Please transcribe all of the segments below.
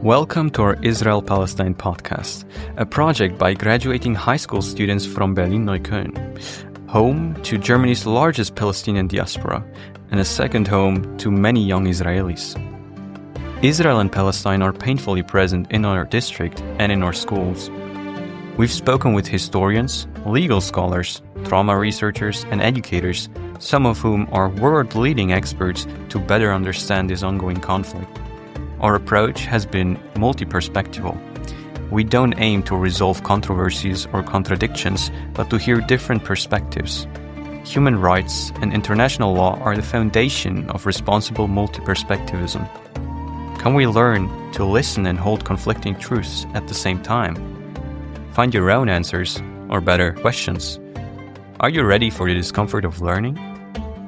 Welcome to our Israel-Palestine podcast, a project by graduating high school students from Berlin-Neukölln, home to Germany's largest Palestinian diaspora, and a second home to many young Israelis. Israel and Palestine are painfully present in our district and in our schools. We've spoken with historians, legal scholars, trauma researchers, and educators, some of whom are world-leading experts to better understand this ongoing conflict. Our approach has been multi-perspectival. We don't aim to resolve controversies or contradictions, but to hear different perspectives. Human rights and international law are the foundation of responsible multi-perspectivism. Can we learn to listen and hold conflicting truths at the same time? Find your own answers, or better, questions. Are you ready for the discomfort of learning?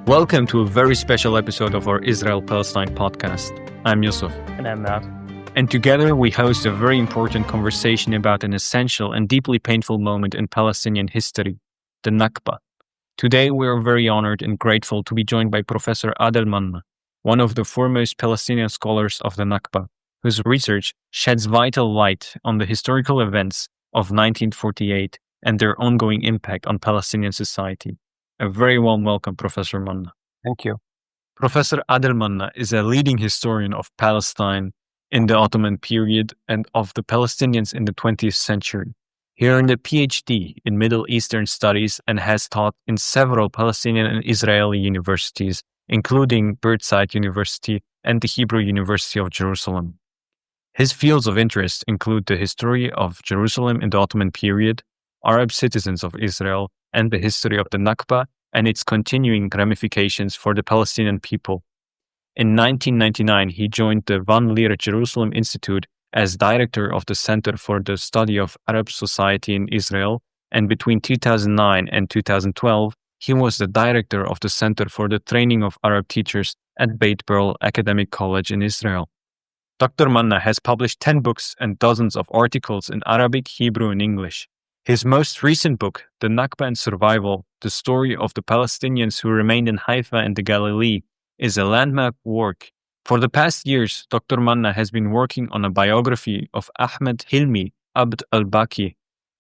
Welcome to a very special episode of our Israel-Palestine podcast. I'm Yusuf. And I'm Mert. And together we host a very important conversation about an essential and deeply painful moment in Palestinian history, the Nakba. Today we are very honored and grateful to be joined by Professor Adel Manna, one of the foremost Palestinian scholars of the Nakba, whose research sheds vital light on the historical events of 1948 and their ongoing impact on Palestinian society. A very warm welcome, Professor Manna. Thank you. Professor Adel Manna is a leading historian of Palestine in the Ottoman period and of the Palestinians in the 20th century. He earned a PhD in Middle Eastern Studies and has taught in several Palestinian and Israeli universities, including Birdsight University and the Hebrew University of Jerusalem. His fields of interest include the history of Jerusalem in the Ottoman period, Arab citizens of Israel, and the history of the Nakba and its continuing ramifications for the Palestinian people. In 1999, he joined the Van Leer Jerusalem Institute as director of the Center for the Study of Arab Society in Israel, and between 2009 and 2012, he was the director of the Center for the Training of Arab Teachers at Beit Pearl Academic College in Israel. Dr. Manna has published 10 books and dozens of articles in Arabic, Hebrew, and English. His most recent book, The Nakba and Survival, the story of the Palestinians who remained in Haifa and the Galilee, is a landmark work. For the past years, Dr. Manna has been working on a biography of Ahmed Hilmi Abd al-Baki,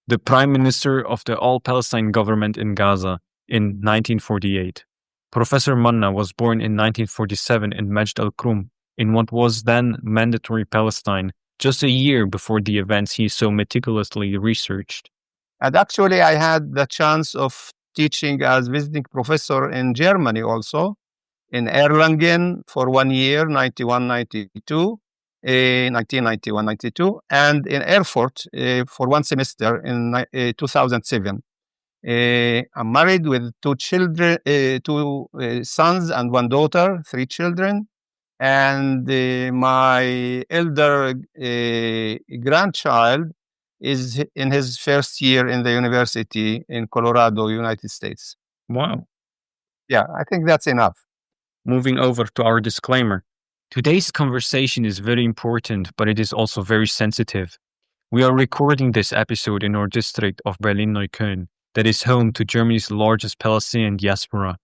the Prime Minister of the All-Palestine government in Gaza in 1948. Professor Manna was born in 1947 in Majd al-Kurum, in what was then mandatory Palestine, just a year before the events he so meticulously researched. And actually, I had the chance of teaching as visiting professor in Germany also, in Erlangen for 1 year, 1991-92, and in Erfurt for 1 semester in 2007. I'm married with 2 children, 2 sons and 1 daughter, 3 children. And my elder grandchild is in his first year in the university in Colorado, United States. Wow. Yeah, I think that's enough. Moving over to our disclaimer. Today's conversation is very important, but it is also very sensitive. We are recording this episode in our district of Berlin-Neukölln, that is home to Germany's largest Palestinian diaspora.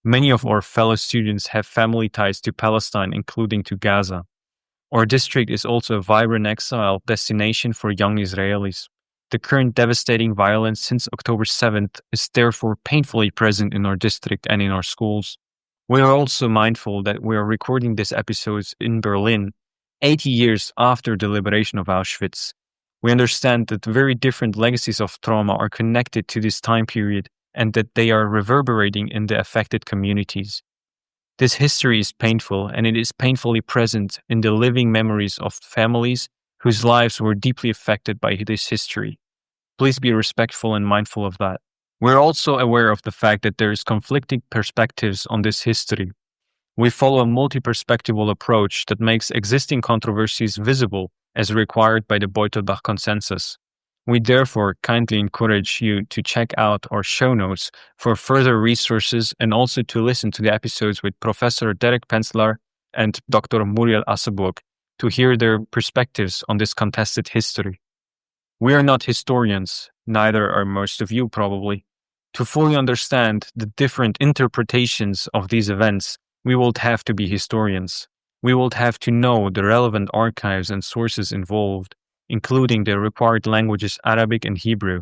Many of our fellow students have family ties to Palestine, including to Gaza. Our district is also a vibrant exile destination for young Israelis. The current devastating violence since October 7th is therefore painfully present in our district and in our schools. We are also mindful that we are recording this episode in Berlin, 80 years after the liberation of Auschwitz. We understand that very different legacies of trauma are connected to this time period and that they are reverberating in the affected communities. This history is painful, and it is painfully present in the living memories of families whose lives were deeply affected by this history. Please be respectful and mindful of that. We're also aware of the fact that there is conflicting perspectives on this history. We follow a multi-perspectival approach that makes existing controversies visible as required by the Beutelbach Consensus. We therefore kindly encourage you to check out our show notes for further resources and also to listen to the episodes with Professor Derek Penzler and Dr. Muriel Asseburg to hear their perspectives on this contested history. We are not historians, neither are most of you probably. To fully understand the different interpretations of these events, we will have to be historians. we would have to know the relevant archives and sources involved, including the required languages Arabic and Hebrew.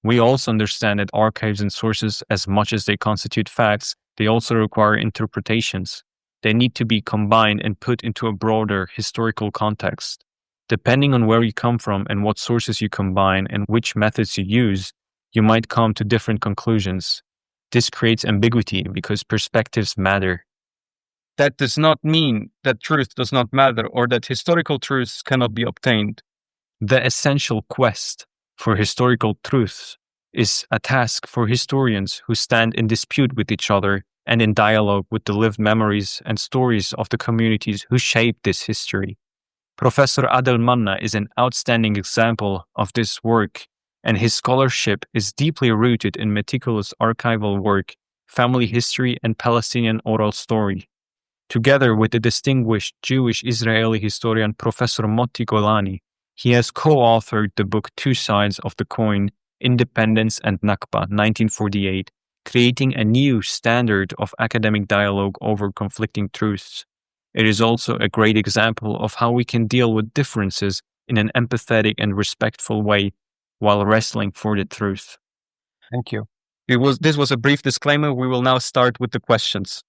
We also understand that archives and sources, as much as they constitute facts, they also require interpretations. They need to be combined and put into a broader historical context. Depending on where you come from and what sources you combine and which methods you use, you might come to different conclusions. This creates ambiguity because perspectives matter. That does not mean that truth does not matter or that historical truths cannot be obtained. The essential quest for historical truths is a task for historians who stand in dispute with each other and in dialogue with the lived memories and stories of the communities who shaped this history. Professor Adel Manna is an outstanding example of this work, and his scholarship is deeply rooted in meticulous archival work, family history, and Palestinian oral story. Together with the distinguished Jewish-Israeli historian Professor Motti Golani, he has co-authored the book Two Sides of the Coin, Independence and Nakba, 1948, creating a new standard of academic dialogue over conflicting truths. It is also a great example of how we can deal with differences in an empathetic and respectful way while wrestling for the truth. Thank you. This was a brief disclaimer. We will now start with the questions.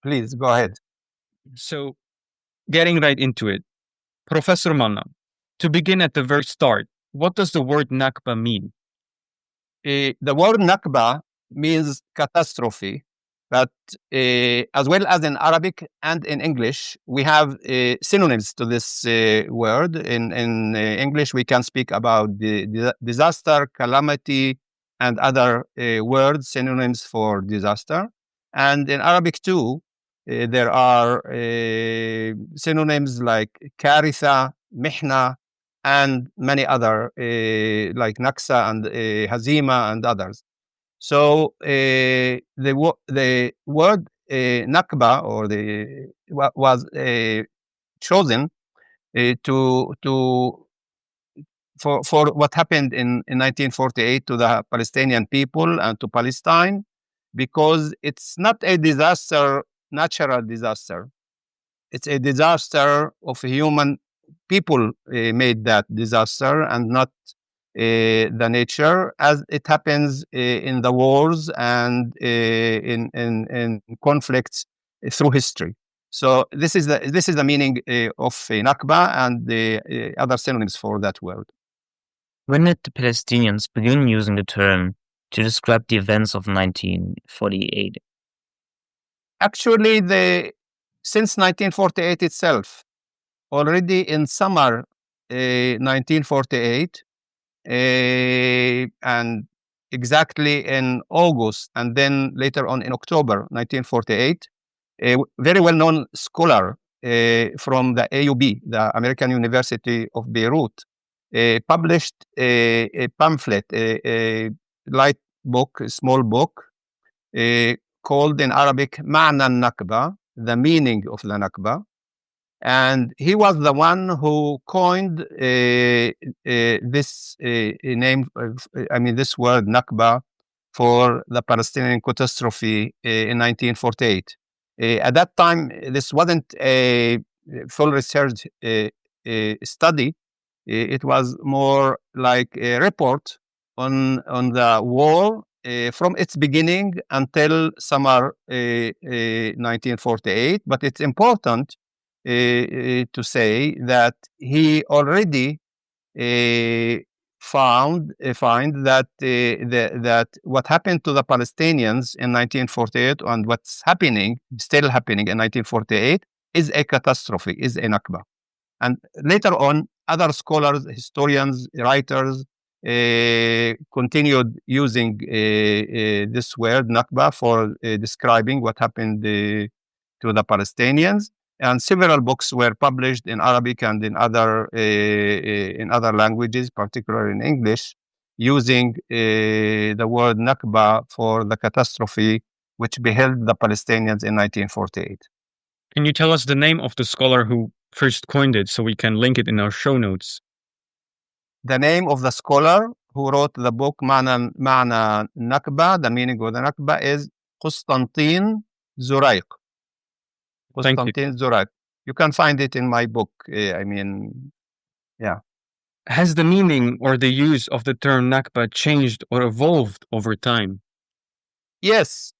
Please go ahead. So, getting right into it, Professor Manna, to begin at the very start, what does the word Nakba mean? The word Nakba means catastrophe, but as well as in Arabic and in English, we have synonyms to this word. In English, we can speak about the disaster, calamity, and other words, synonyms for disaster. And in Arabic too, there are synonyms like karitha, mihna, and many other like naksa and hazima and others. So the word nakba or was chosen for what happened in 1948 to the Palestinian people and to Palestine, because it's not a disaster, natural disaster. It's a disaster of human people made that disaster and not the nature, as it happens in the wars and in conflicts through history. So this is the meaning of Nakba and the other synonyms for that word. When did the Palestinians begin using the term to describe the events of 1948? Actually, since 1948 itself, already in summer 1948, and exactly in August, and then later on in October 1948, a very well-known scholar from the AUB, the American University of Beirut, published a pamphlet, a light book, a small book, called in Arabic Ma'na Nakba, the meaning of the Nakba. And he was the one who coined this name, this word Nakba for the Palestinian catastrophe in 1948. At that time, this wasn't a full research study. It was more like a report on the war from its beginning until summer 1948. But it's important to say that he already find that that what happened to the Palestinians in 1948 and what's still happening in 1948 is a catastrophe, is a Nakba. And later on, other scholars, historians, writers continued using this word Nakba for describing what happened to the Palestinians. And several books were published in Arabic and in other languages, particularly in English, using the word Nakba for the catastrophe which beheld the Palestinians in 1948. Can you tell us the name of the scholar who first coined it so we can link it in our show notes? The name of the scholar who wrote the book Ma'na Nakba, the meaning of the Nakba, is Constantine Zuraiq. Constantine Zuraiq. You can find it in my book. Yeah. Has the meaning or the use of the term Nakba changed or evolved over time? Yes.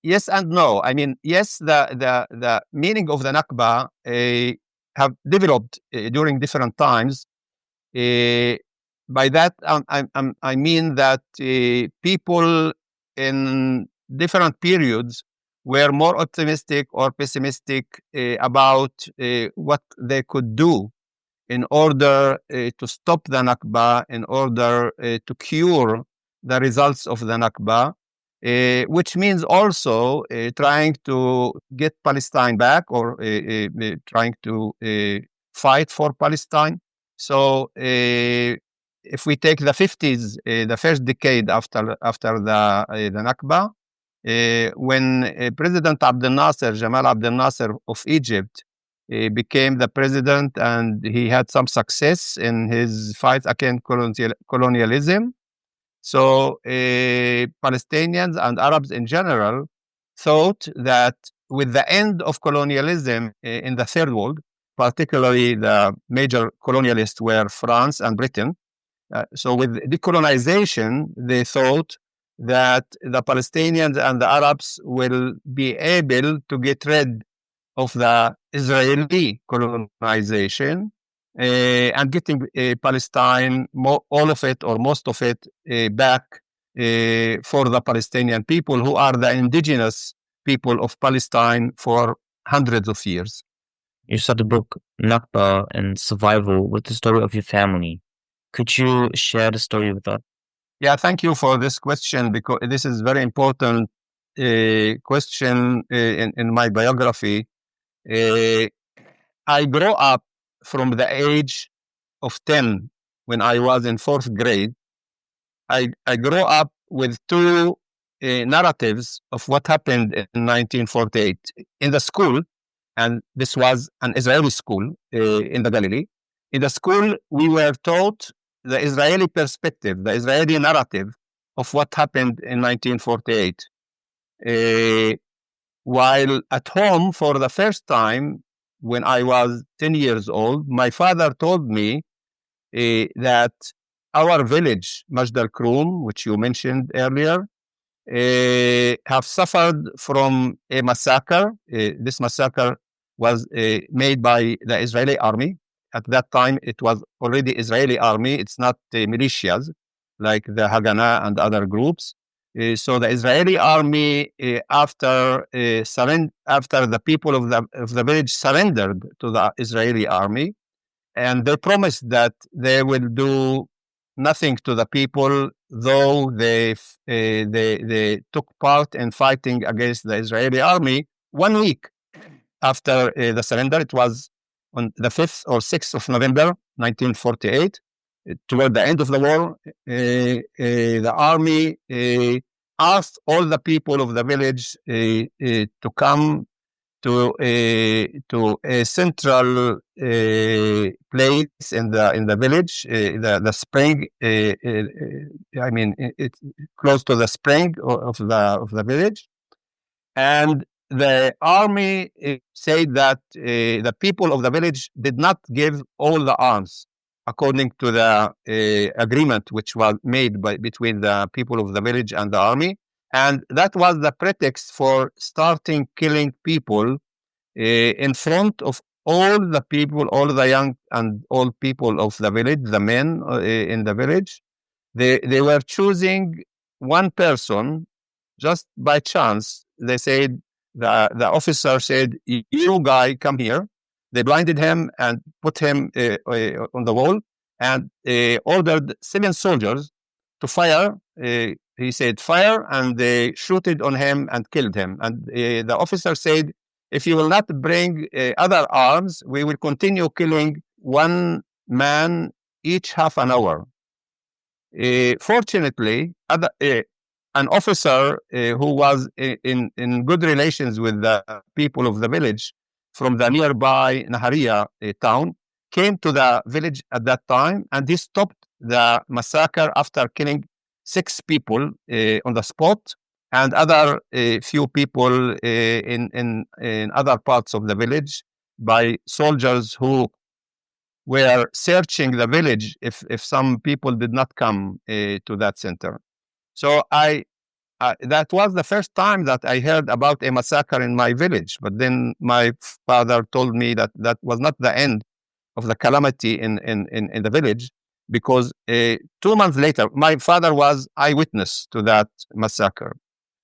Yes and no. Yes, the meaning of the Nakba have developed during different times. By that, I mean that people in different periods were more optimistic or pessimistic about what they could do in order to stop the Nakba, in order to cure the results of the Nakba, which means also trying to get Palestine back, or trying to fight for Palestine. So if we take the 50s, the first decade after the Nakba, when President Abdel Nasser, Jamal Abdel Nasser of Egypt, became the president, and he had some success in his fight against colonialism. So Palestinians and Arabs in general thought that with the end of colonialism in the third world, particularly the major colonialists were France and Britain. So with decolonization, they thought that the Palestinians and the Arabs will be able to get rid of the Israeli colonization and getting Palestine, all of it or most of it, back for the Palestinian people, who are the indigenous people of Palestine for hundreds of years. You start the book Nakba and Survival with the story of your family. Could you share the story with us? Yeah, thank you for this question, because this is very important question in my biography. I grew up from the age of 10, when I was in fourth grade. I grew up with two narratives of what happened in 1948 in the school. And this was an Israeli school in the Galilee. In the school, we were taught the Israeli perspective, the Israeli narrative of what happened in 1948. While at home, for the first time, when I was 10 years old, my father told me that our village, Majd al-Kurum, which you mentioned earlier, have suffered from a massacre. This massacre was made by the Israeli army. At that time, it was already Israeli army. It's not militias like the Haganah and other groups. So the Israeli army, after the people of the village surrendered to the Israeli army, and they promised that they will do nothing to the people, though they took part in fighting against the Israeli army. 1 week after the surrender, it was on the 5th or 6th of November, 1948, toward the end of the war, the army asked all the people of the village to come to a central place in the village, the spring. It's close to the spring of the village, and the army said that the people of the village did not give all the arms according to the agreement which was made between the people of the village and the army. And that was the pretext for starting killing people in front of all the people, all the young and old people of the village, the men in the village. They were choosing one person just by chance. They said, the officer said, "You guy, come here." They blinded him and put him on the wall, and ordered 7 soldiers to fire. He said, "Fire," and they shooted on him and killed him. And the officer said, "If you will not bring other arms, we will continue killing one man each half an hour." Fortunately, an officer who was in good relations with the people of the village from the nearby Nahariya town came to the village at that time, and he stopped the massacre after killing 6 people on the spot, and other few people in other parts of the village. by soldiers who were searching the village if some people did not come to that center. So that was the first time that I heard about a massacre in my village. But then my father told me that that was not the end of the calamity in the village, because 2 months later, my father was eyewitness to that massacre.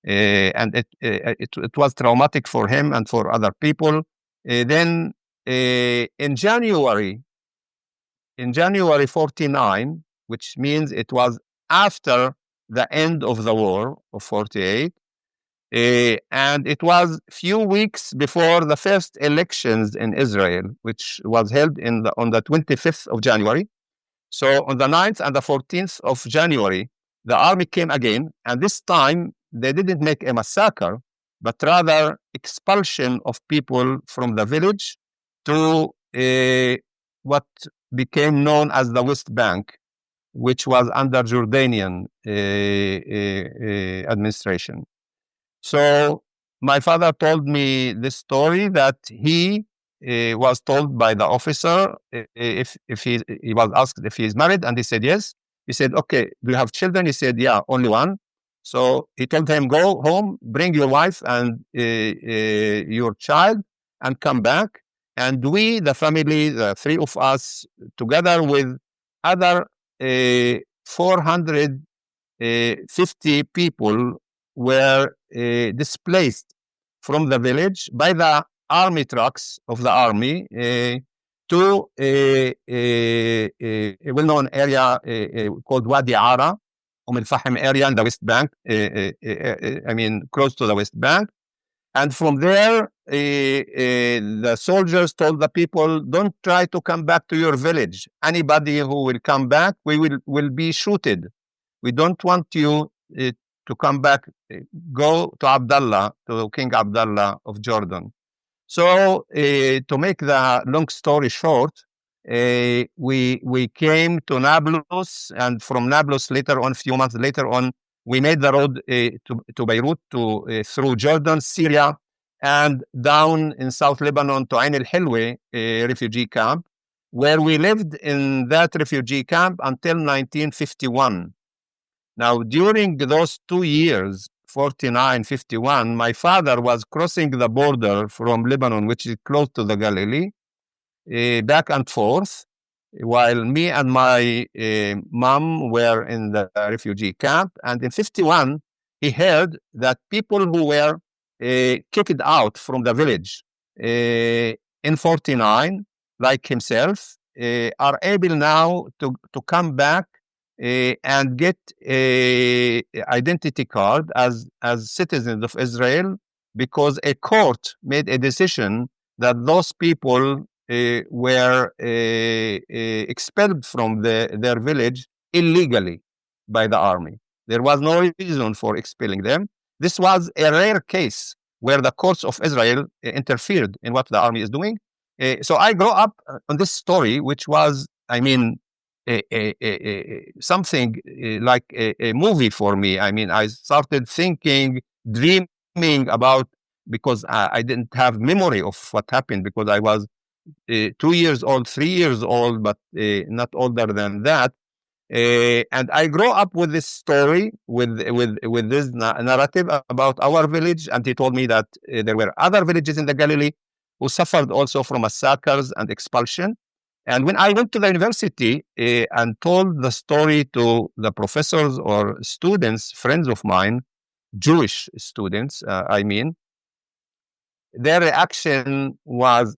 And it was traumatic for him and for other people. Then in January 49, which means it was after the end of the war of 48, and it was few weeks before the first elections in Israel, which was held on the 25th of January. So on the 9th and the 14th of January, the army came again, and this time they didn't make a massacre, but rather expulsion of people from the village to what became known as the West Bank, which was under Jordanian administration. So my father told me this story, that he was told by the officer if he was asked if he is married, and he said yes. He said, okay, do you have children? He said, yeah, only one. So he told him, go home, bring your wife and your child, and come back. And we, the family, the three of us, together with other 450 people, were displaced from the village by the army trucks of the army to a well-known area called Wadi Ara, al-Fahim area in the West Bank, close to the West Bank. And from there, the soldiers told the people, don't try to come back to your village. Anybody who will come back, we will be shooted. We don't want you to come back. Go to Abdullah, to King Abdullah of Jordan. So to make the long story short, we came to Nablus, and from Nablus later on, a few months later on, we made the road to Beirut, through Jordan, Syria, and down in South Lebanon to Ain al-Hilwa refugee camp, where we lived in that refugee camp until 1951. Now, during those 2 years, 49, 51, my father was crossing the border from Lebanon, which is close to the Galilee, back and forth, while me and my mom were in the refugee camp. And in 51, he heard that people who were kicked out from the village in 49, like himself, are able now to come back and get a identity card as citizens of Israel, because a court made a decision that those people were expelled from their village illegally by the army. There was no reason for expelling them. This was a rare case where the courts of Israel interfered in what the army is doing. So I grew up on this story, which was, something like a movie for me. I started thinking, dreaming about, because I didn't have memory of what happened, because I was 2 years old, 3 years old, but not older than that. And I grew up with this story, with this narrative about our village. And he told me that there were other villages in the Galilee who suffered also from massacres and expulsion. And when I went to the university and told the story to the professors or students, friends of mine, Jewish students, their reaction was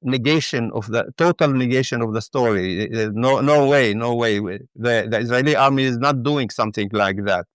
total negation of the story. No way. The Israeli army is not doing something like that.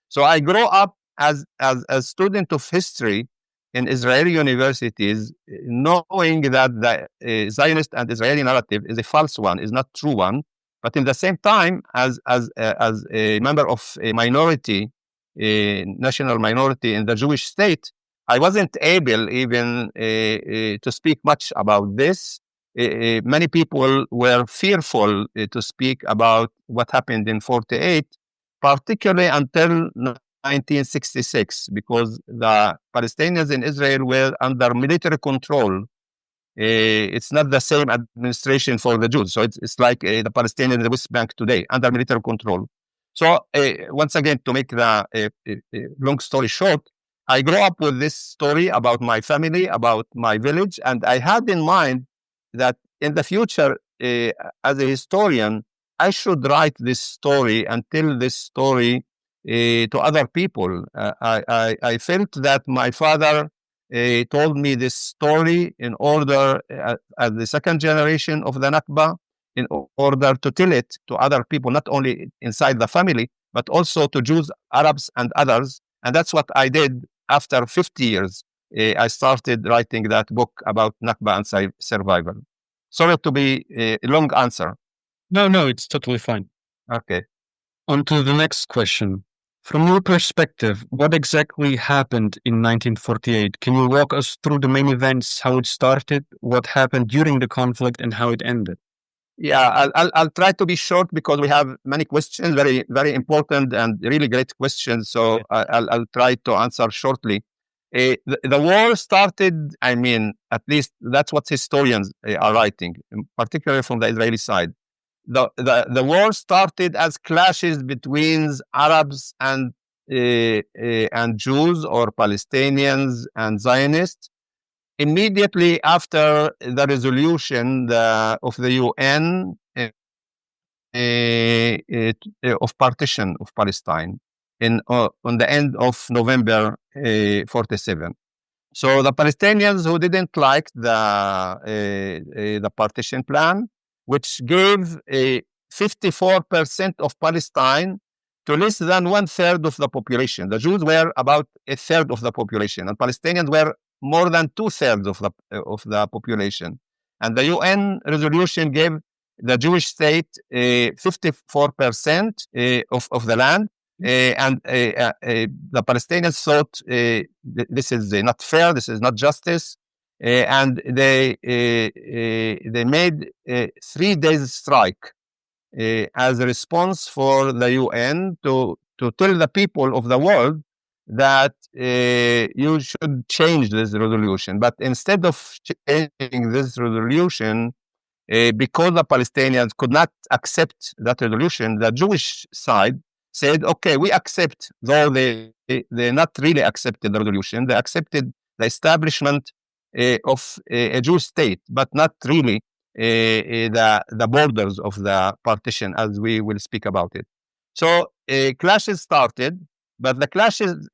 So I grew up as a student of history in Israeli universities, knowing that the Zionist and Israeli narrative is a false one, is not true one. But in the same time, as a member of a minority, national minority in the Jewish state, I wasn't able even to speak much about this. Many people were fearful to speak about what happened in 48, particularly until 1966, because the Palestinians in Israel were under military control It's not the same administration for the Jews. So it's like the Palestinian and the West Bank today under military control. So once again, to make the long story short, I grew up with this story about my family, about my village, and I had in mind that in the future, as a historian, I should write this story and tell this story to other people. I felt that my father told me this story in order, as the second generation of the Nakba, in order to tell it to other people, not only inside the family, but also to Jews, Arabs, and others. And that's what I did after 50 years. I started writing that book about Nakba and survival. Sorry to be a long answer. No, it's totally fine. Okay. On to the next question. From your perspective, what exactly happened in 1948? Can you walk us through the main events, how it started, what happened during the conflict, and how it ended? Yeah, I'll try to be short because we have many questions, very, very important and really great questions. So I'll try to answer shortly. The war started, I mean, at least that's what historians are writing, particularly from the Israeli side. The war started as clashes between Arabs and Jews or Palestinians and Zionists. Immediately after the resolution of the UN of partition of Palestine on the end of November 47. So the Palestinians who didn't like the partition plan, which gave 54% of Palestine to less than 1/3 of the population. The Jews were about 1/3 of the population, and Palestinians were more than 2/3 of the population. And the UN resolution gave the Jewish state 54% of the land. And the Palestinians thought this is not fair, this is not justice, and they made a 3 days strike as a response for the UN to tell the people of the world that you should change this resolution. But instead of changing this resolution, because the Palestinians could not accept that resolution, the Jewish side said, okay, we accept, though they not really accepted the resolution. They accepted the establishment of a Jewish state, but not really the borders of the partition, as we will speak about it. So clashes started, but the clashes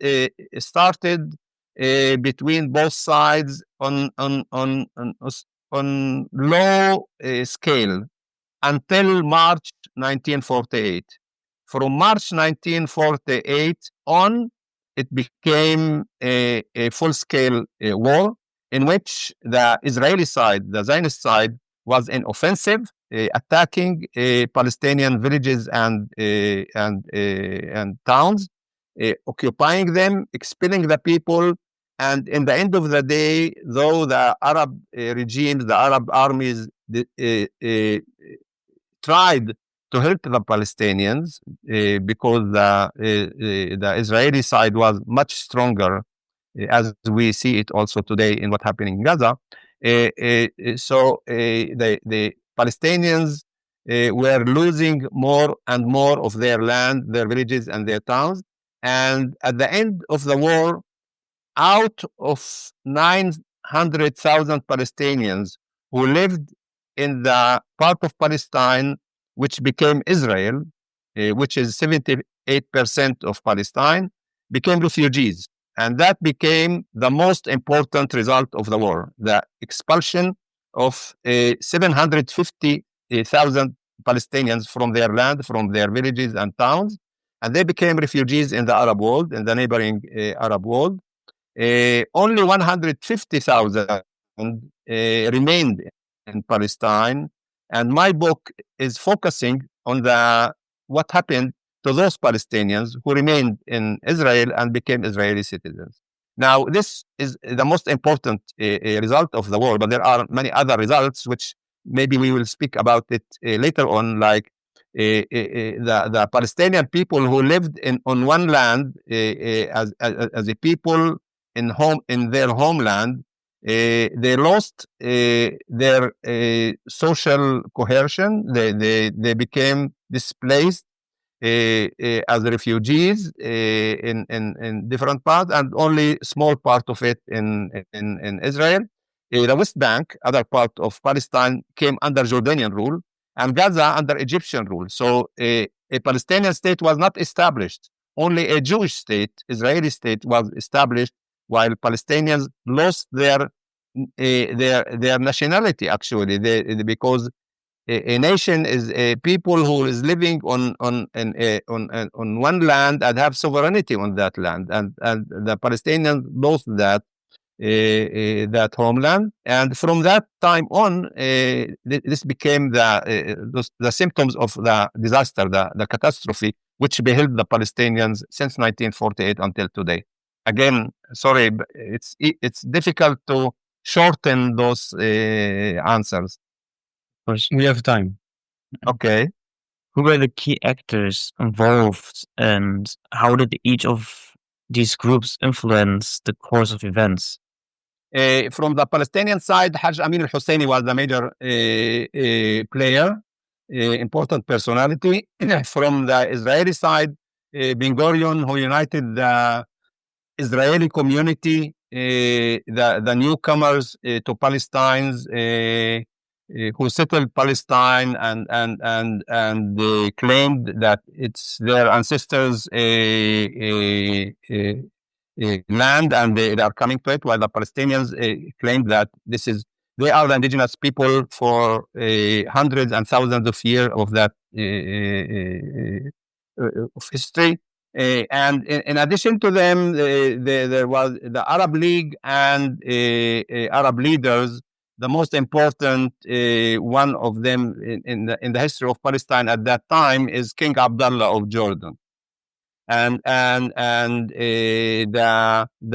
started between both sides on low scale until March 1948. From March 1948 on, it became a full-scale war in which the Israeli side, the Zionist side, was in offensive, attacking Palestinian villages and towns, occupying them, expelling the people. And in the end of the day, though the Arab regimes, the Arab armies tried to help the Palestinians because the Israeli side was much stronger, as we see it also today in what happened in Gaza. So the Palestinians were losing more and more of their land, their villages, and their towns. And at the end of the war, out of 900,000 Palestinians who lived in the part of Palestine which became Israel, which is 78% of Palestine, became refugees. And that became the most important result of the war, the expulsion of 750,000 Palestinians from their land, from their villages and towns. And they became refugees in the Arab world, in the neighboring Arab world. Only 150,000 remained in Palestine. And my book is focusing on what happened to those Palestinians who remained in Israel and became Israeli citizens. Now, this is the most important result of the war, but there are many other results which maybe we will speak about it later on, like the Palestinian people who lived on one land as a people in their homeland they lost their social cohesion. They became displaced as refugees in different parts, and only small part of it in Israel. The West Bank, other part of Palestine, came under Jordanian rule, and Gaza under Egyptian rule. So a Palestinian state was not established. Only a Jewish state, Israeli state, was established, while Palestinians lost their nationality. Actually, because a nation is a people who is living on one land and have sovereignty on that land, and the Palestinians lost that homeland, and from that time on, this became the symptoms of the disaster, the catastrophe, which beheld the Palestinians since 1948 until today. Again, sorry, but it's difficult to shorten those answers. Of course, we have time. Okay. Who were the key actors involved, and how did each of these groups influence the course of events? From the Palestinian side, Hajj Amin al-Husseini was the major player, important personality. From the Israeli side, Ben-Gurion, who united the Israeli community, the newcomers to Palestine, who settled Palestine and they claimed that it's their ancestors' land, and they are coming to it, while the Palestinians claimed that they are the indigenous people for hundreds and thousands of years of that of history. And in addition to them, there was the Arab League and Arab leaders. The most important one of them in the history of Palestine at that time is King Abdullah of Jordan. And the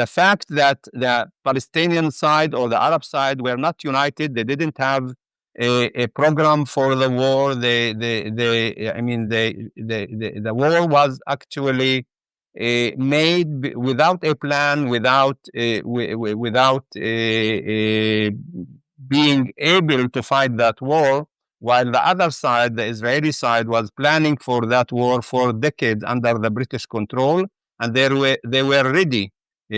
fact that the Palestinian side or the Arab side were not united, they didn't have a program for the war. The war was actually made without a plan, without being able to fight that war. While the other side, the Israeli side, was planning for that war for decades under the British control, and they were ready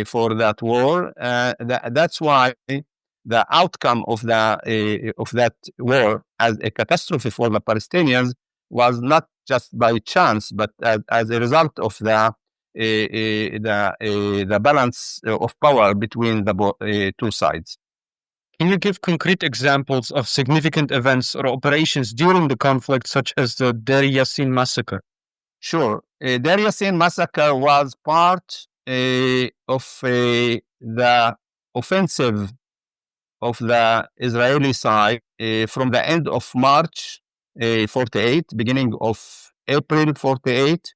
for that war. That's why the outcome of that war as a catastrophe for the Palestinians was not just by chance, but as a result of the balance of power between the two sides. Can you give concrete examples of significant events or operations during the conflict, such as the Deir Yassin massacre? Sure. Deir Yassin massacre was part of the offensive of the Israeli side from the end of March 48, beginning of April 48.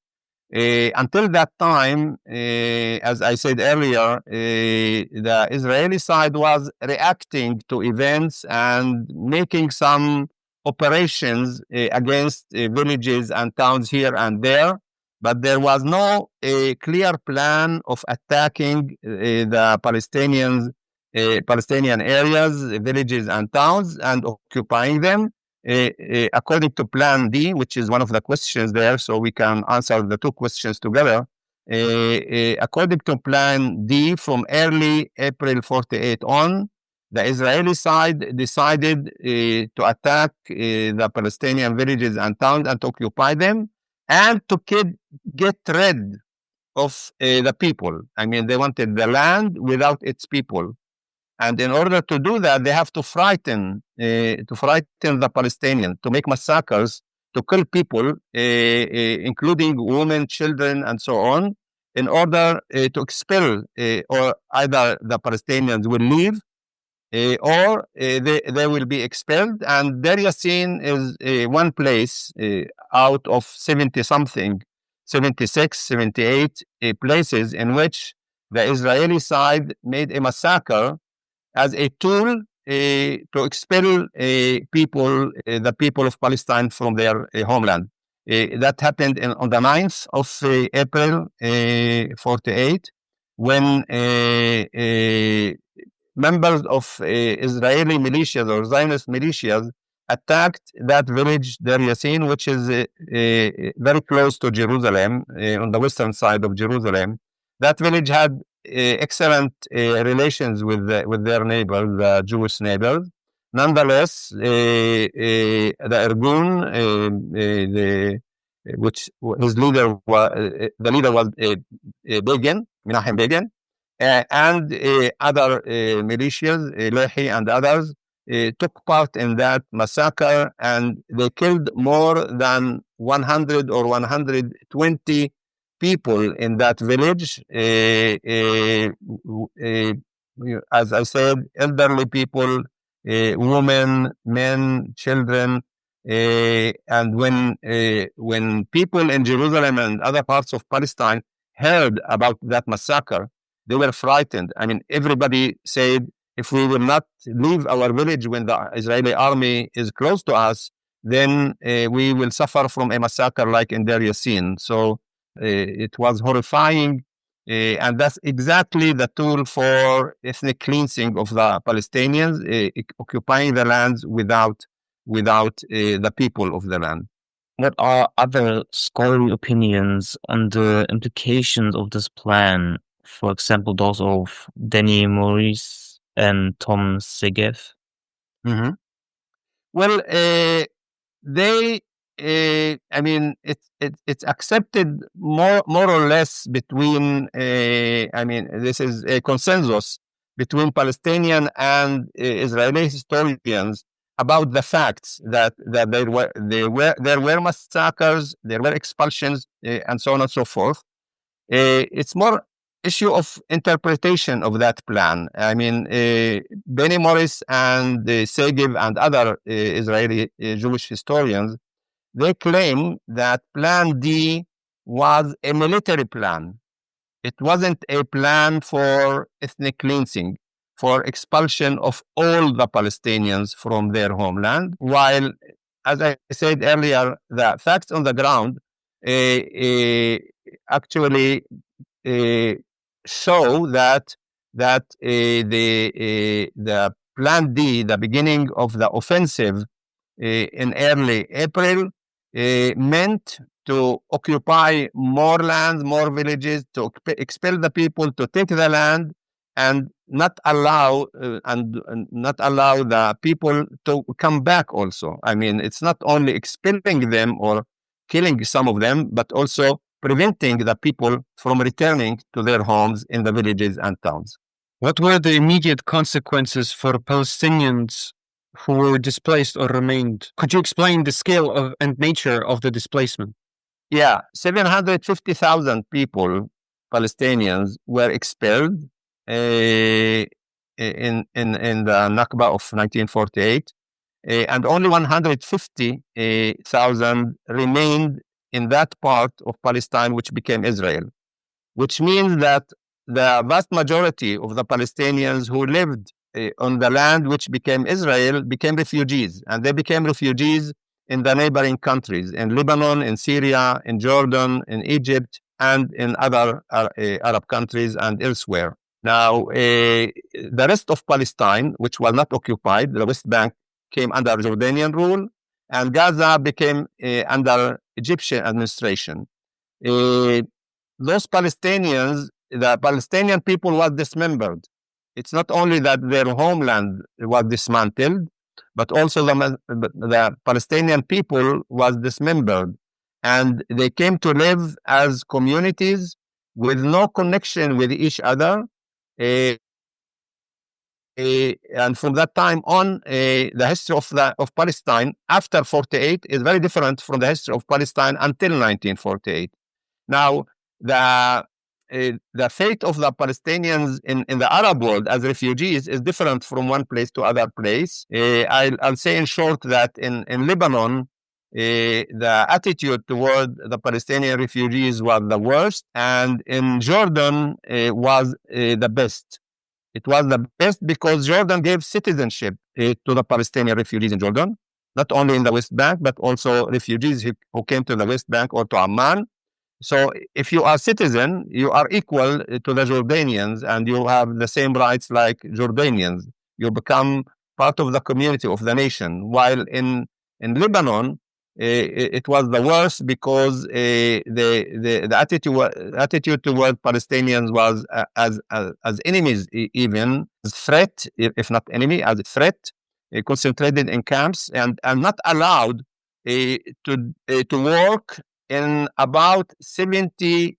Until that time, as I said earlier, the Israeli side was reacting to events and making some operations against villages and towns here and there, but there was no clear plan of attacking the Palestinian areas, villages and towns, and occupying them. According to Plan D, which is one of the questions there, so we can answer the two questions together. According to Plan D, from early April 48 on, the Israeli side decided to attack the Palestinian villages and towns and to occupy them, and to get rid of the people. I mean, they wanted the land without its people. And in order to do that, they have to frighten the Palestinians, to make massacres, to kill people, including women, children, and so on, in order to expel, or either the Palestinians will leave, or they will be expelled. And Deir Yassin is one place out of 70-something, 76, 78 places in which the Israeli side made a massacre as a tool to expel the people of Palestine from their homeland. That happened on the 9th of April 48, when members of Israeli militias or Zionist militias attacked that village, Deir Yassin, which is very close to Jerusalem, on the western side of Jerusalem. That village had excellent relations with their neighbors, the Jewish neighbors. Nonetheless, the Irgun, which his leader was, the leader was Begin, Menachem Begin, and other militias, Lehi and others, took part in that massacre, and they killed more than 100 or 120 people in that village. As I said, elderly people, women, men, children. And when people in Jerusalem and other parts of Palestine heard about that massacre, they were frightened. I mean, everybody said, if we will not leave our village when the Israeli army is close to us, then we will suffer from a massacre like in Deir Yassin. So it was horrifying. And that's exactly the tool for ethnic cleansing of the Palestinians, occupying the lands without the people of the land. What are other scholarly opinions on the implications of this plan? For example, those of Danny Maurice and Tom Segev? Mm-hmm. Well, they, I mean, it's accepted more or less between, I mean, this is a consensus between Palestinian and Israeli historians about the facts that there were massacres, there were expulsions, and so on and so forth. It's more issue of interpretation of that plan. I mean, Benny Morris and Segev and other Israeli Jewish historians, they claim that Plan D was a military plan. It wasn't a plan for ethnic cleansing, for expulsion of all the Palestinians from their homeland, while, as I said earlier, the facts on the ground actually show that the Plan D, the beginning of the offensive in early April, meant to occupy more lands, more villages, to expel the people, to take the land, and not allow the people to come back also. I mean, it's not only expelling them or killing some of them, but also preventing the people from returning to their homes in the villages and towns. What were the immediate consequences for Palestinians who were displaced or remained? Could you explain the scale and nature of the displacement? Yeah, 750,000 people, Palestinians, were expelled in the Nakba of 1948, and only 150,000 remained in that part of Palestine which became Israel, which means that the vast majority of the Palestinians who lived on the land which became Israel became refugees, and they became refugees in the neighboring countries, in Lebanon, in Syria, in Jordan, in Egypt, and in other Arab countries and elsewhere. Now, the rest of Palestine, which was not occupied, the West Bank, came under Jordanian rule, and Gaza became under Egyptian administration. Those Palestinians, the Palestinian people was dismembered. It's not only that their homeland was dismantled, but also the Palestinian people was dismembered, and they came to live as communities with no connection with each other. And from that time on, the history of Palestine after 48 is very different from the history of Palestine until 1948. Now, the fate of the Palestinians in the Arab world as refugees is different from one place to other place. I'll say in short that in Lebanon, the attitude toward the Palestinian refugees was the worst, and in Jordan was the best. It was the best because Jordan gave citizenship to the Palestinian refugees in Jordan, not only in the West Bank, but also refugees who came to the West Bank or to Amman. So if you are citizen, you are equal to the Jordanians and you have the same rights like Jordanians. You become part of the community of the nation. While in Lebanon, it was the worst because the attitude toward Palestinians was as enemies, even as threat, if not enemy, as a threat, concentrated in camps and not allowed to work in about 70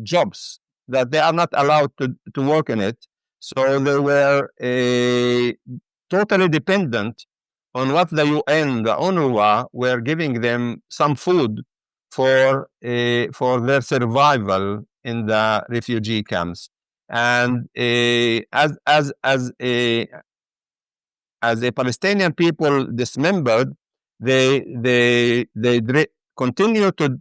jobs that they are not allowed to work in it. So they were totally dependent on what the UN, the UNRWA, were giving them some food for their survival in the refugee camps. And as a Palestinian people dismembered, they continue to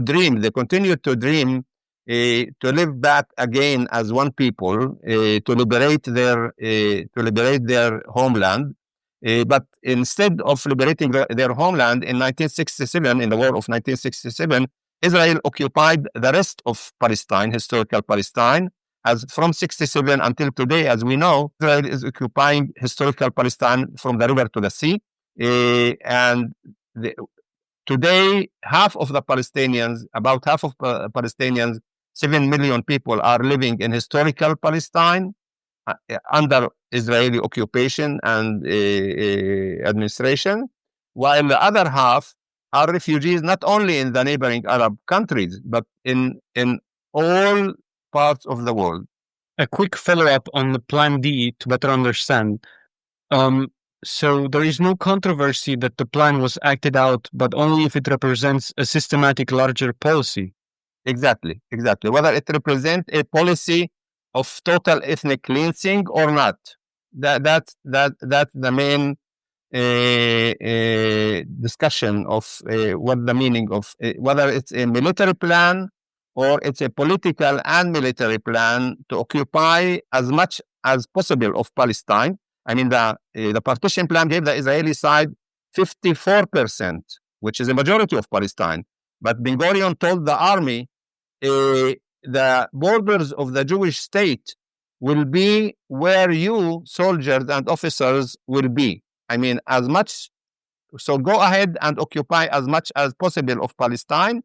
dream. They continue to dream to live back again as one people, to liberate their homeland. But instead of liberating their homeland in 1967, in the war of 1967, Israel occupied the rest of Palestine, historical Palestine. As from 67 until today, as we know, Israel is occupying historical Palestine from the river to the sea. Today, half of the Palestinians, about half of Palestinians, 7 million people are living in historical Palestine under Israeli occupation and administration, while the other half are refugees not only in the neighboring Arab countries, but in all parts of the world. A quick follow-up on the Plan D to better understand. So there is no controversy that the plan was acted out, but only if it represents a systematic larger policy. Exactly. Whether it represents a policy of total ethnic cleansing or not. That's the main discussion of what the meaning of whether it's a military plan or it's a political and military plan to occupy as much as possible of Palestine. I mean, the partition plan gave the Israeli side 54%, which is a majority of Palestine. But Ben Gurion told the army the borders of the Jewish state will be where you, soldiers and officers, will be. I mean, as much. So go ahead and occupy as much as possible of Palestine.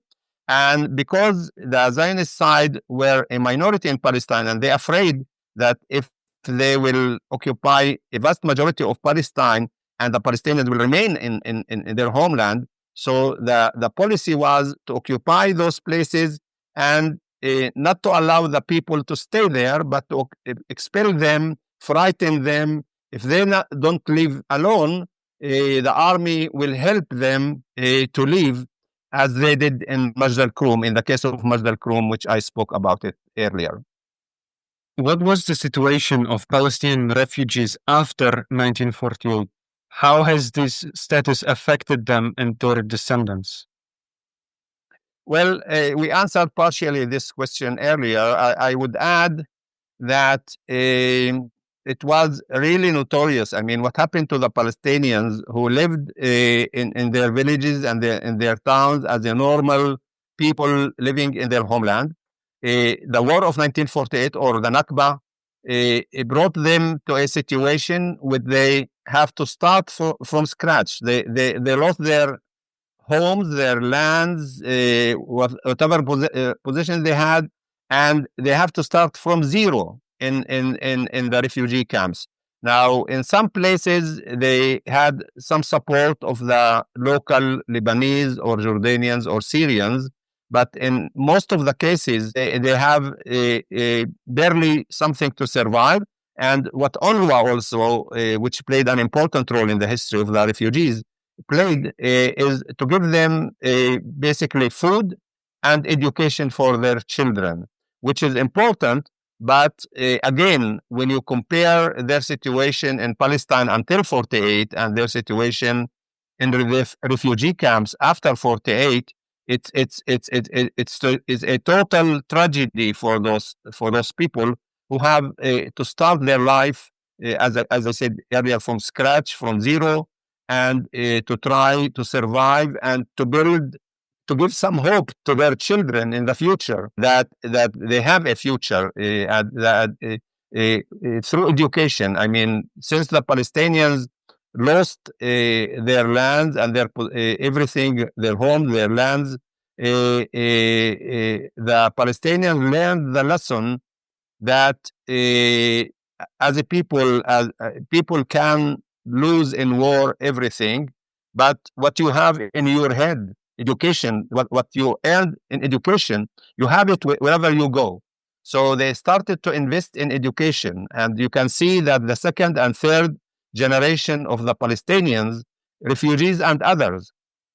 And because the Zionist side were a minority in Palestine, and they're afraid that if they will occupy a vast majority of Palestine and the Palestinians will remain in their homeland, so the policy was to occupy those places and not to allow the people to stay there, but to expel them, frighten them. If they don't leave alone, the army will help them to leave, as they did in Majd al-Kurum, in the case of Majd al-Kurum, which I spoke about it earlier. What was the situation of Palestinian refugees after 1948? How has this status affected them and their descendants? Well, we answered partially this question earlier. I would add that it was really notorious. I mean, what happened to the Palestinians who lived in their villages and in their towns as a normal people living in their homeland. The war of 1948 or the Nakba, it brought them to a situation where they have to start from scratch. They lost their homes, their lands, whatever position they had, and they have to start from zero in the refugee camps. Now, in some places, they had some support of the local Lebanese or Jordanians or Syrians, but in most of the cases, they have barely something to survive. And what UNRWA also, which played an important role in the history of the refugees, played is to give them basically food and education for their children, which is important. But again, when you compare their situation in Palestine until 48 and their situation in the refugee camps after 48, it's a total tragedy for those people who have to start their life, as I said earlier, from scratch, from zero, and to try to survive and to build to give some hope to their children in the future that they have a future through education. I mean, since the Palestinians lost their lands and their everything, their homes, their lands, the Palestinians learned the lesson that as a people, people can lose in war everything, but what you have in your head, education, what you earned in education, you have it wherever you go. So they started to invest in education, and you can see that the second and third generation of the Palestinians, refugees and others,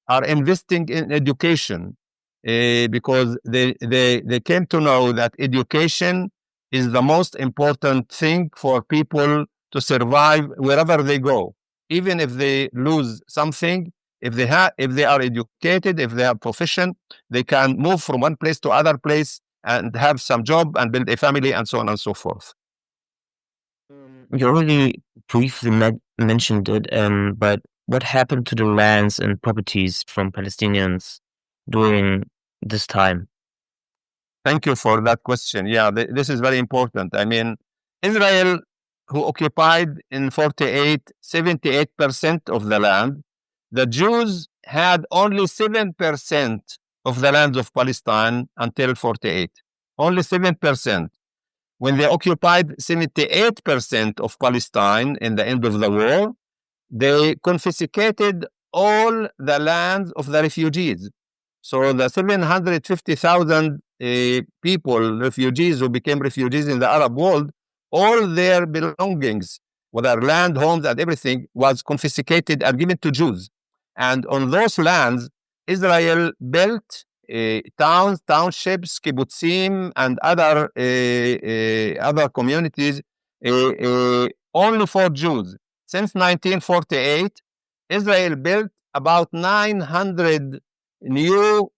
are investing in education because they came to know that education is the most important thing for people to survive wherever they go. Even if they lose something, if they are educated, if they have profession, they can move from one place to other place and have some job and build a family and so on and so forth. You already briefly mentioned it, but what happened to the lands and properties from Palestinians during this time? Thank you for that question. Yeah, this is very important. I mean, Israel, who occupied in 48, 78% of the land, the Jews had only 7% of the land of Palestine until 48. Only 7%. When they occupied 78% of Palestine in the end of the war, they confiscated all the lands of the refugees. So the 750,000 people, refugees who became refugees in the Arab world, all their belongings, whether land, homes, and everything, was confiscated and given to Jews. And on those lands, Israel built towns, townships, kibbutzim, and other communities only for Jews. Since 1948, Israel built about 900 new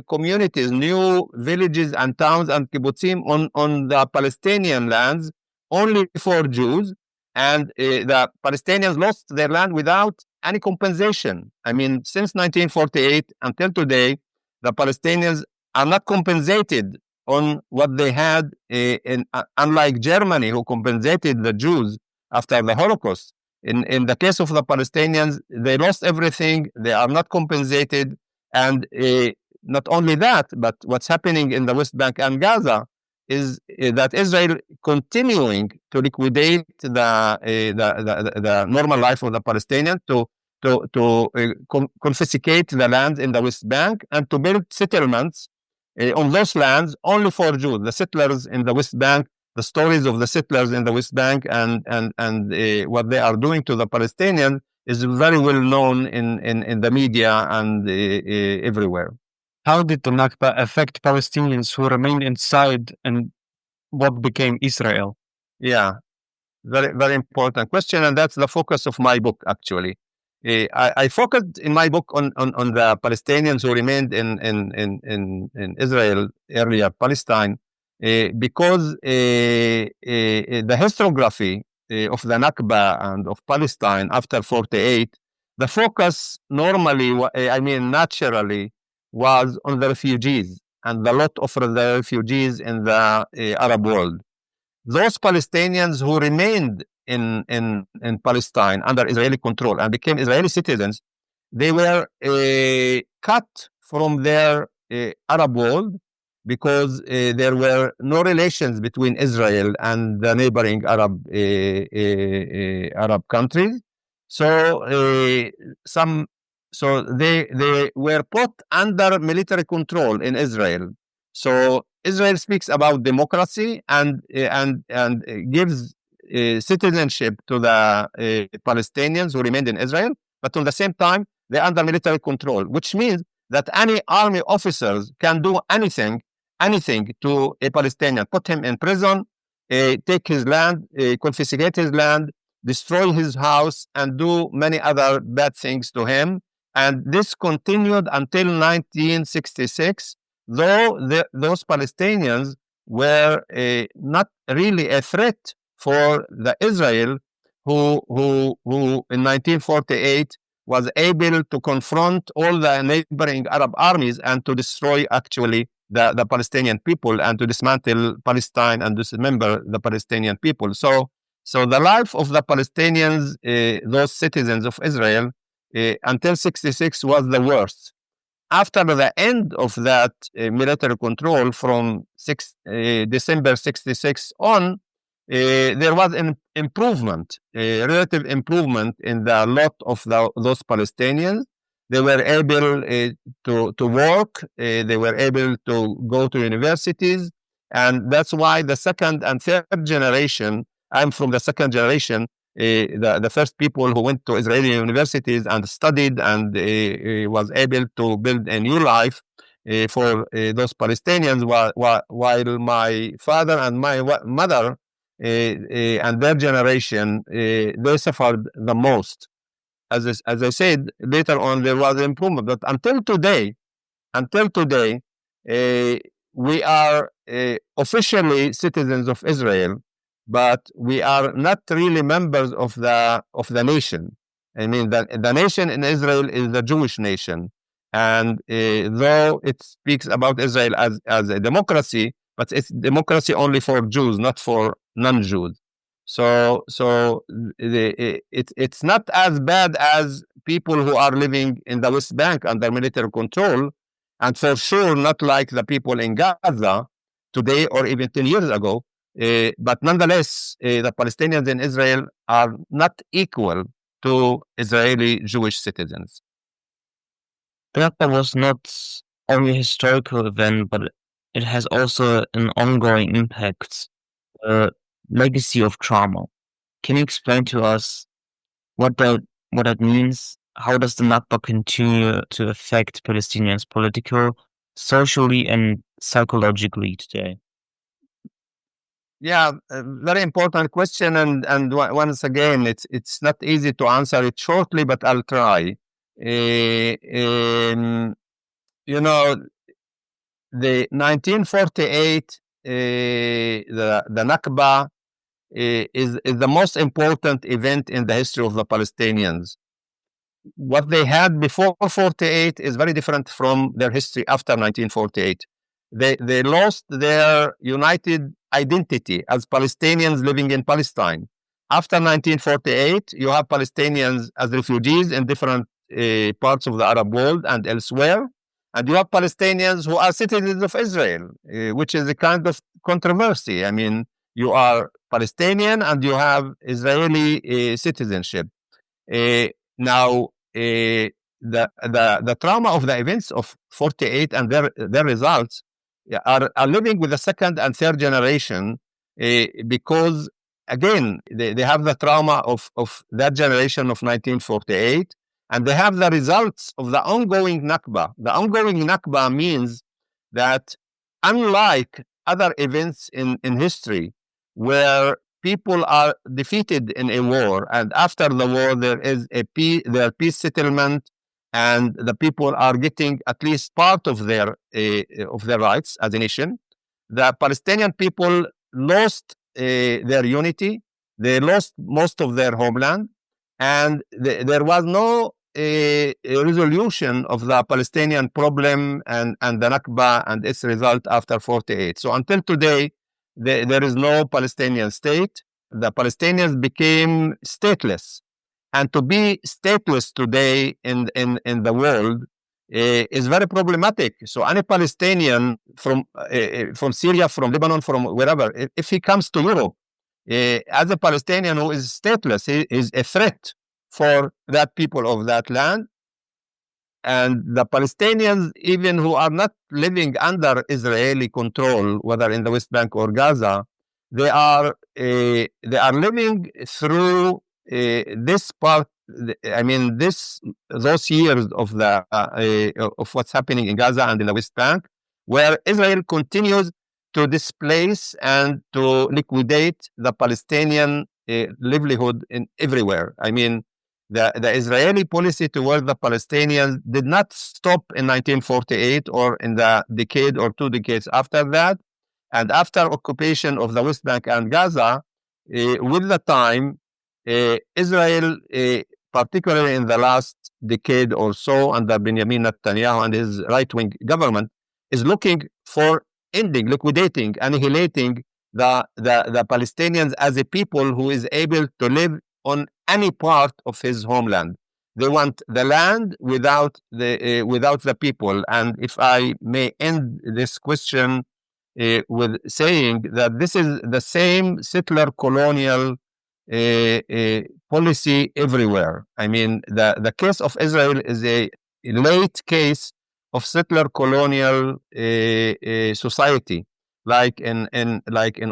communities, new villages and towns and kibbutzim on the Palestinian lands only for Jews. And the Palestinians lost their land without any compensation. I mean, since 1948 until today, the Palestinians are not compensated on what they had, unlike Germany, who compensated the Jews after the Holocaust. In the case of the Palestinians, they lost everything. They are not compensated. And not only that, but what's happening in the West Bank and Gaza is that Israel continuing to liquidate the normal life of the Palestinians, to confiscate the land in the West Bank and to build settlements on those lands only for Jews. The settlers in the West Bank, the stories of the settlers in the West Bank and what they are doing to the Palestinians is very well known in the media and everywhere. How did the Nakba affect Palestinians who remained inside and what became Israel? Yeah, very, very important question. And that's the focus of my book, actually. I focused in my book on the Palestinians who remained in Israel, earlier Palestine, because the historiography of the Nakba and of Palestine after 48, the focus normally, naturally, was on the refugees and the lot of the refugees in the Arab world. Those Palestinians who remained in Palestine under Israeli control and became Israeli citizens, they were cut from their Arab world because there were no relations between Israel and the neighboring Arab countries. So they were put under military control in Israel. So Israel speaks about democracy and gives citizenship to the Palestinians who remained in Israel, but at the same time they're under military control, which means that any army officers can do anything to a Palestinian, put him in prison, take his land, confiscate his land, destroy his house, and do many other bad things to him. And this continued until 1966, though those Palestinians were not really a threat for the Israel who in 1948 was able to confront all the neighboring Arab armies and to destroy actually the Palestinian people and to dismantle Palestine and dismember the Palestinian people. So the life of the Palestinians, those citizens of Israel, until 66 was the worst. After the end of that military control from December 66 on, there was an improvement, a relative improvement in the lot of those Palestinians. They were able to work, they were able to go to universities, and that's why the second and third generation, I'm from the second generation, the first people who went to Israeli universities and studied and was able to build a new life for those Palestinians, while my father and my mother and their generation, they suffered the most. As I said, later on there was improvement, but until today, we are officially citizens of Israel, but we are not really members of the nation. I mean, the nation in Israel is the Jewish nation, and though it speaks about Israel as a democracy, but it's democracy only for Jews, not for non-Jews. So it's not as bad as people who are living in the West Bank under military control, and for sure not like the people in Gaza today or even 10 years ago. But nonetheless, the Palestinians in Israel are not equal to Israeli Jewish citizens. The Nakba was not only a historical event, but it has also an ongoing impact, a legacy of trauma. Can you explain to us what that means? How does the Nakba continue to affect Palestinians political, socially, and psychologically today? Yeah, a very important question, and once again, it's not easy to answer it shortly, but I'll try. You know, the 1948, the Nakba is the most important event in the history of the Palestinians. What they had before 48 is very different from their history after 1948. They lost their united identity as Palestinians living in Palestine. After 1948, you have Palestinians as refugees in different parts of the Arab world and elsewhere. And you have Palestinians who are citizens of Israel, which is a kind of controversy. I mean, you are Palestinian and you have Israeli citizenship. Now, the trauma of the events of 48 and their results are living with the second and third generation because, again, they have the trauma of that generation of 1948, and they have the results of the ongoing Nakba. The ongoing Nakba means that, unlike other events in history where people are defeated in a war, and after the war there is peace settlement, and the people are getting at least part of their rights as a nation, the Palestinian people lost their unity. They lost most of their homeland, and there was no a resolution of the Palestinian problem and the Nakba and its result after 48. So until today, there is no Palestinian state. The Palestinians became stateless. And to be stateless today in the world is very problematic. So any Palestinian from Syria, from Lebanon, from wherever, if he comes to Europe, as a Palestinian who is stateless, he is a threat for that people of that land. And the Palestinians, even who are not living under Israeli control, whether in the West Bank or Gaza, they are living through this part. I mean, those years of of what's happening in Gaza and in the West Bank, where Israel continues to displace and to liquidate the Palestinian livelihood in everywhere. I mean, the Israeli policy toward the Palestinians did not stop in 1948 or in the decade or 2 decades after that. And after occupation of the West Bank and Gaza, with the time, Israel particularly in the last decade or so under Benjamin Netanyahu and his right-wing government, is looking for ending, liquidating, annihilating the Palestinians as a people who is able to live on any part of his homeland. They want the land without the people. And if I may end this question with saying that this is the same settler colonial policy everywhere. I mean, the case of Israel is a late case of settler colonial society, like in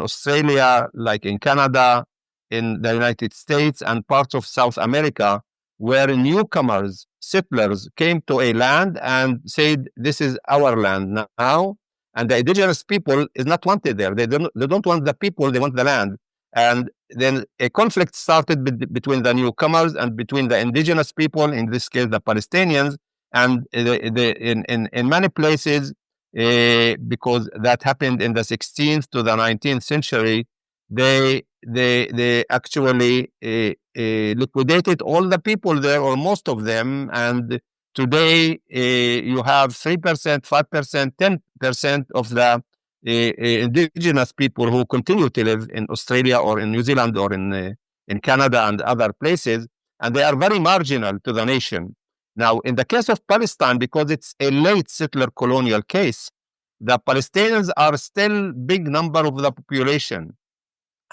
Australia, like in Canada, in the United States, and parts of South America, where newcomers, settlers, came to a land and said, "This is our land now." And the indigenous people is not wanted there. They don't want the people, they want the land. And then a conflict started between the newcomers and between the indigenous people, in this case, the Palestinians. And in many places, because that happened in the 16th to the 19th century, they actually liquidated all the people there, or most of them. And today, you have 3%, 5%, 10% of the indigenous people who continue to live in Australia or in New Zealand or in Canada and other places, and they are very marginal to the nation. Now, in the case of Palestine, because it's a late settler colonial case, the Palestinians are still big number of the population.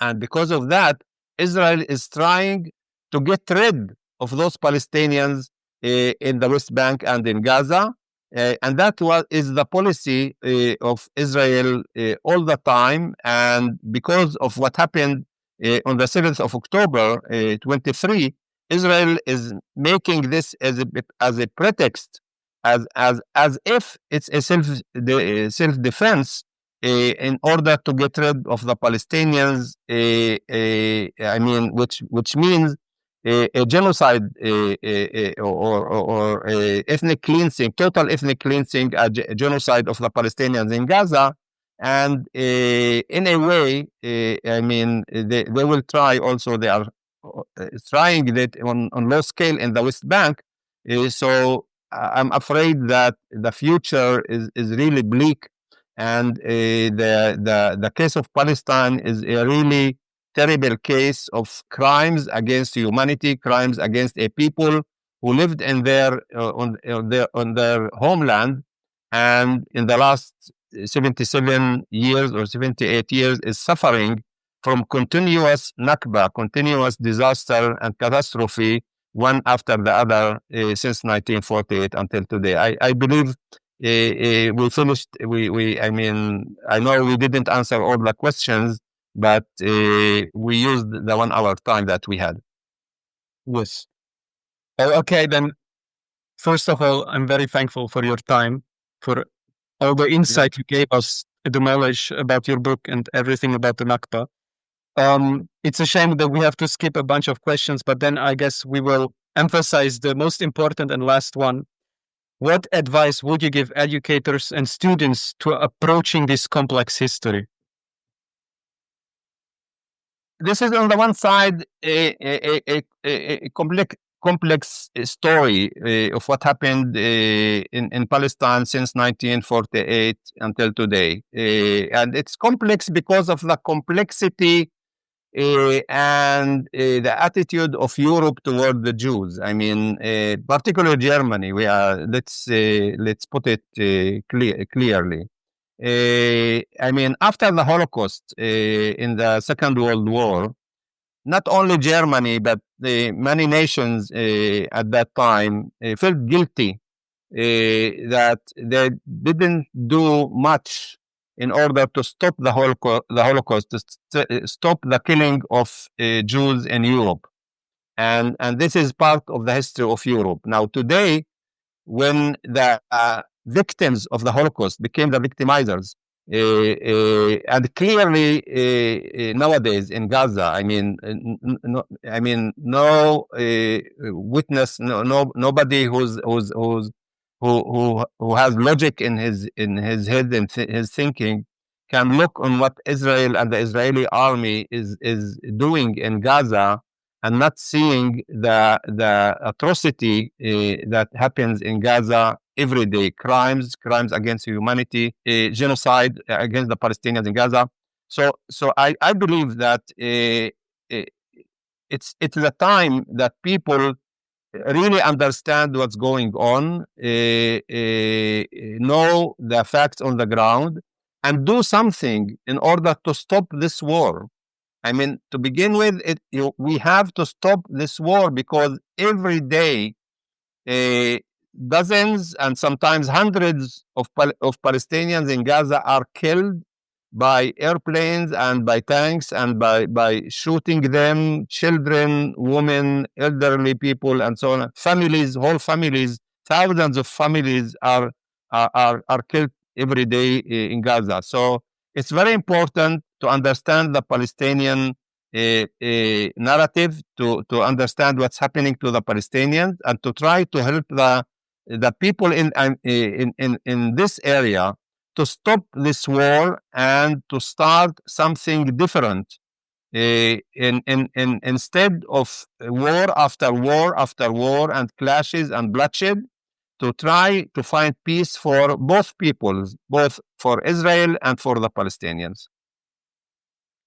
And because of that, Israel is trying to get rid of those Palestinians in the West Bank and in Gaza. And that is the policy of Israel all the time. And because of what happened on the 7th of October 23, Israel is making this as a pretext, as if it's a self-defense in order to get rid of the Palestinians. I mean, which means a genocide or ethnic cleansing, total ethnic cleansing, a genocide of the Palestinians in Gaza. And in a way, I mean, they will try also, they are trying that on low scale in the West Bank. So I'm afraid that the future is really bleak. And the case of Palestine is a really terrible case of crimes against humanity, crimes against a people who lived in on their homeland, and in the last 77 years or 78 years is suffering from continuous Nakba, continuous disaster and catastrophe, one after the other, since 1948 until today. I believe we finished. I mean, I know we didn't answer all the questions, but we used the 1 hour time that we had. Yes. Okay, then. First of all, I'm very thankful for your time, for all the insight you gave us, the knowledge about your book and everything about the Nakba. It's a shame that we have to skip a bunch of questions, but then I guess we will emphasize the most important and last one. What advice would you give educators and students to approaching this complex history? This is on the one side a complex story of what happened in Palestine since 1948 until today. And it's complex because of the complexity and the attitude of Europe toward the Jews. I mean, particularly Germany. Let's put it clearly. I mean, after the Holocaust in the Second World War, not only Germany, but many nations at that time felt guilty that they didn't do much in order to stop the Holocaust, to stop the killing of Jews in Europe. And this is part of the history of Europe. Now, today, when the victims of the Holocaust became the victimizers, and clearly nowadays in Gaza, I mean, no witness, nobody who has logic in his head and his thinking can look on what Israel and the Israeli army is doing in Gaza and not seeing the atrocity that happens in Gaza every day, crimes against humanity, genocide against the Palestinians in Gaza. So I believe that it's the time that people really understand what's going on, know the facts on the ground, and do something in order to stop this war. I mean, to begin with, we have to stop this war, because every day, dozens and sometimes hundreds of Palestinians in Gaza are killed by airplanes and by tanks and by shooting them, children, women, elderly people, and so on. Families, whole families, thousands of families are killed every day in Gaza. So it's very important to understand the Palestinian narrative, to understand what's happening to the Palestinians, and to try to help the people in this area to stop this war and to start something different. Instead of war after war after war and clashes and bloodshed, to try to find peace for both peoples, both for Israel and for the Palestinians.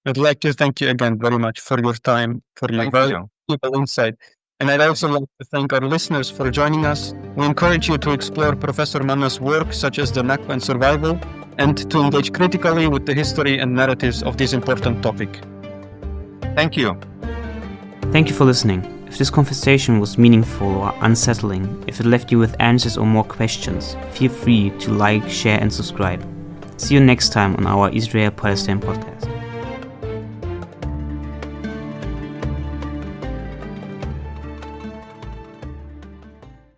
I'd like to thank you again very much for your time, for your valuable insight. And I'd also like to thank our listeners for joining us. We encourage you to explore Professor Manna's work, such as the Nakba and Survival, and to engage critically with the history and narratives of this important topic. Thank you. Thank you for listening. If this conversation was meaningful or unsettling, if it left you with answers or more questions, feel free to like, share, and subscribe. See you next time on our Israel-Palestine podcast.